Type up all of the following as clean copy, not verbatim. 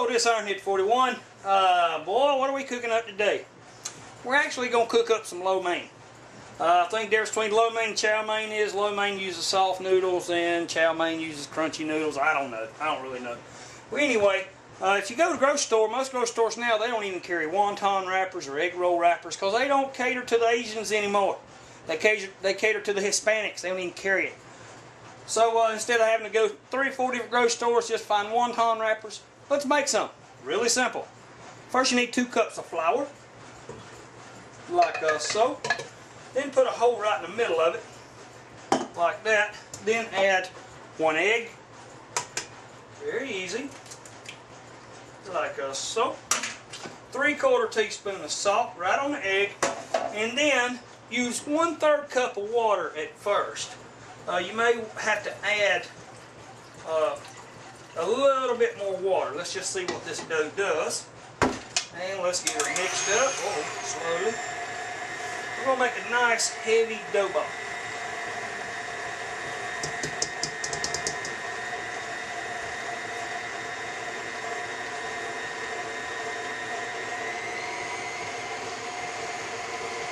Hello, this Ironhead 41. Boy, what are we cooking up today? We're actually going to cook up some lo mein. I think the difference between lo mein and chow mein is lo mein uses soft noodles and chow mein uses crunchy noodles. I don't know. I don't really know. Well, anyway, if you go to the grocery store, most grocery stores now, they don't even carry wonton wrappers or egg roll wrappers because they don't cater to the Asians anymore. They cater to the Hispanics. They don't even carry it. So instead of having to go 3 or 4 different grocery stores, just find wonton wrappers. Let's make some. Really simple. First you need 2 cups of flour, like so. Then put a hole right in the middle of it, like that. Then add 1 egg. Very easy. Like so. 3/4 teaspoon of salt right on the egg. And then use 1/3 cup of water at first. You may have to add a little bit more water. Let's just see what this dough does. And let's get it mixed up. Slowly. We're going to make a nice heavy dough ball.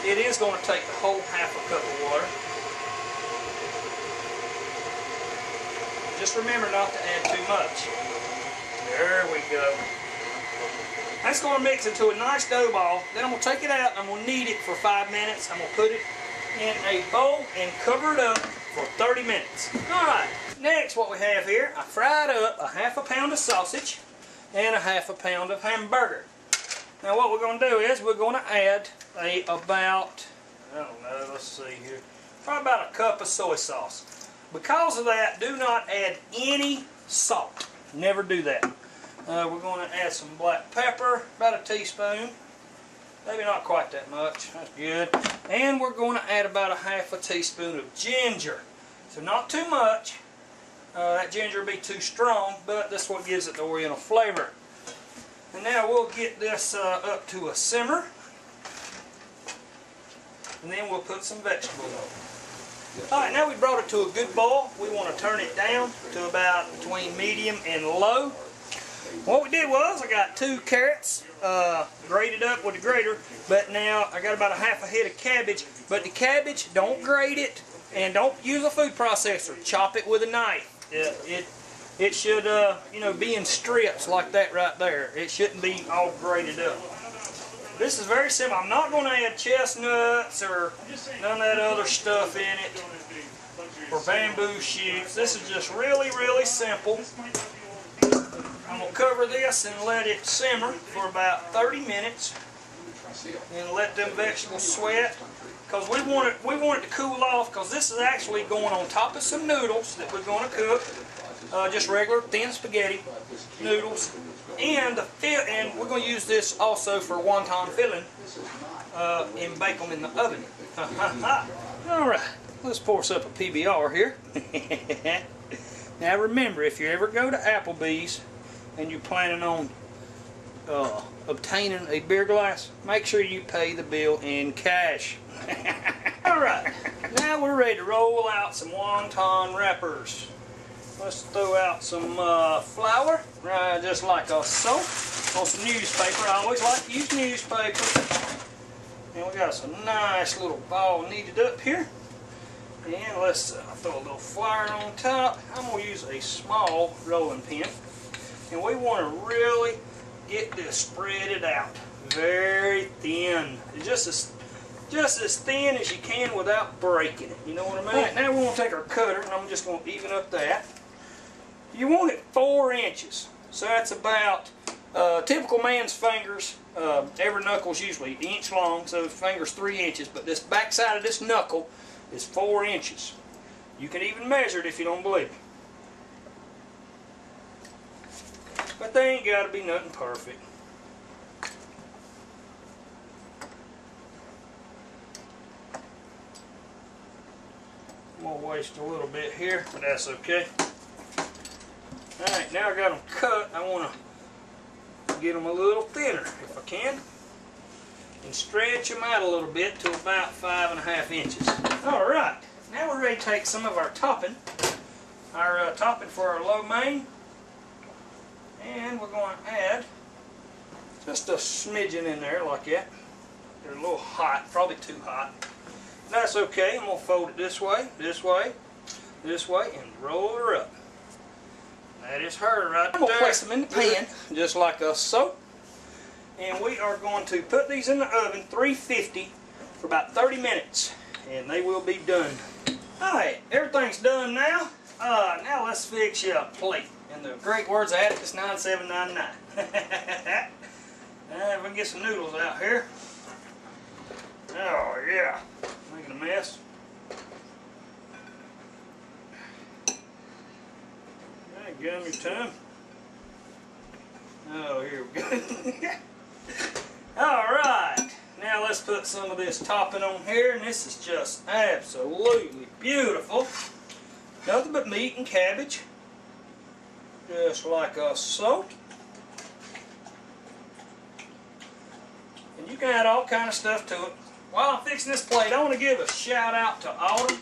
It is going to take the whole 1/2 cup of water. Just remember not to add too much. There we go. That's going to mix into a nice dough ball. Then I'm going to take it out and I'm going to knead it for 5 minutes. I'm going to put it in a bowl and cover it up for 30 minutes. Alright, next what we have here, I fried up a 1/2 pound of sausage and a 1/2 pound of hamburger. Now what we're going to do is we're going to add about, I don't know, let's see here, probably about a cup of soy sauce. Because of that, do not add any salt. Never do that. We're going to add some black pepper, about a teaspoon. Maybe not quite that much. That's good. And we're going to add about a 1/2 teaspoon of ginger. So not too much. That ginger will be too strong, but this is what gives it the oriental flavor. And now we'll get this up to a simmer. And then we'll put some vegetables on. Alright, now we brought it to a good boil. We want to turn it down to about between medium and low. What we did was I got 2 carrots grated up with a grater, but now I got about a 1/2 head of cabbage. But the cabbage, don't grate it and don't use a food processor. Chop it with a knife. It should you know, be in strips like that right there. It shouldn't be all grated up. This is very simple. I'm not going to add chestnuts or none of that other stuff in it, or bamboo shoots. This is just really, really simple. I'm going to cover this and let it simmer for about 30 minutes and let them vegetables sweat. Because we want it to cool off, because this is actually going on top of some noodles that we're going to cook. Just regular thin spaghetti noodles. And we're going to use this also for wonton filling and bake them in the oven. Alright, let's pour us up a PBR here. Now remember, if you ever go to Applebee's and you're planning on obtaining a beer glass, make sure you pay the bill in cash. Alright, now we're ready to roll out some wonton wrappers. Let's throw out some flour, just like so, on some newspaper. I always like to use newspaper. And we got some nice little ball kneaded up here. And let's throw a little flour on top. I'm going to use a small rolling pin. And we want to really get this spreaded out very thin. Just as thin as you can without breaking it. You know what I mean? Right, now we're going to take our cutter and I'm just going to even up that. You want it 4 inches. So that's about typical man's fingers. Every knuckle's usually 1 inch long, so the finger's 3 inches. But this backside of this knuckle is 4 inches. You can even measure it if you don't believe me. But they ain't got to be nothing perfect. I'm going to waste a little bit here, but that's okay. Alright, now I got them cut. I want to get them a little thinner if I can. And stretch them out a little bit to about 5.5 inches. Alright, now we're ready to take some of our topping for our lo mein. And we're going to add just a smidgen in there like that. They're a little hot, probably too hot. That's okay. I'm going to fold it this way, this way, this way, and roll her up. That is her right there. I'm going to place them in the pan, just like so. And we are going to put these in the oven, 350, for about 30 minutes. And they will be done. Alright, everything's done now. Now let's fix you a plate. In the great words of Atticus 9799. If we can get some noodles out here. Oh yeah, making a mess. Gummy time. Oh, here we go. Alright, now let's put some of this topping on here, and this is just absolutely beautiful. Nothing but meat and cabbage. Just like so. And you can add all kind of stuff to it. While I'm fixing this plate, I want to give a shout out to Autumn.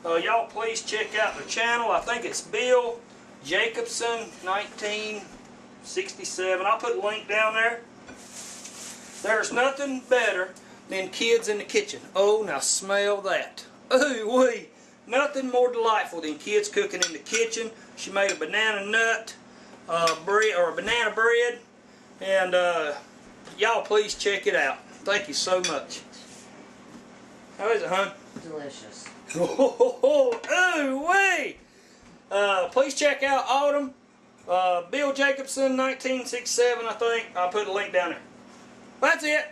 Y'all please check out the channel. I think it's Bill Jacobson 1967. I'll put a link down there. There's nothing better than kids in the kitchen. Oh, now smell that. Ooh wee. Nothing more delightful than kids cooking in the kitchen. She made a banana nut bread, or a banana bread, and y'all please check it out. Thank you so much. How is it, hon? Delicious. Oh, wait! Please check out Autumn. Bill Jacobson, 1967, I think. I'll put a link down there. That's it.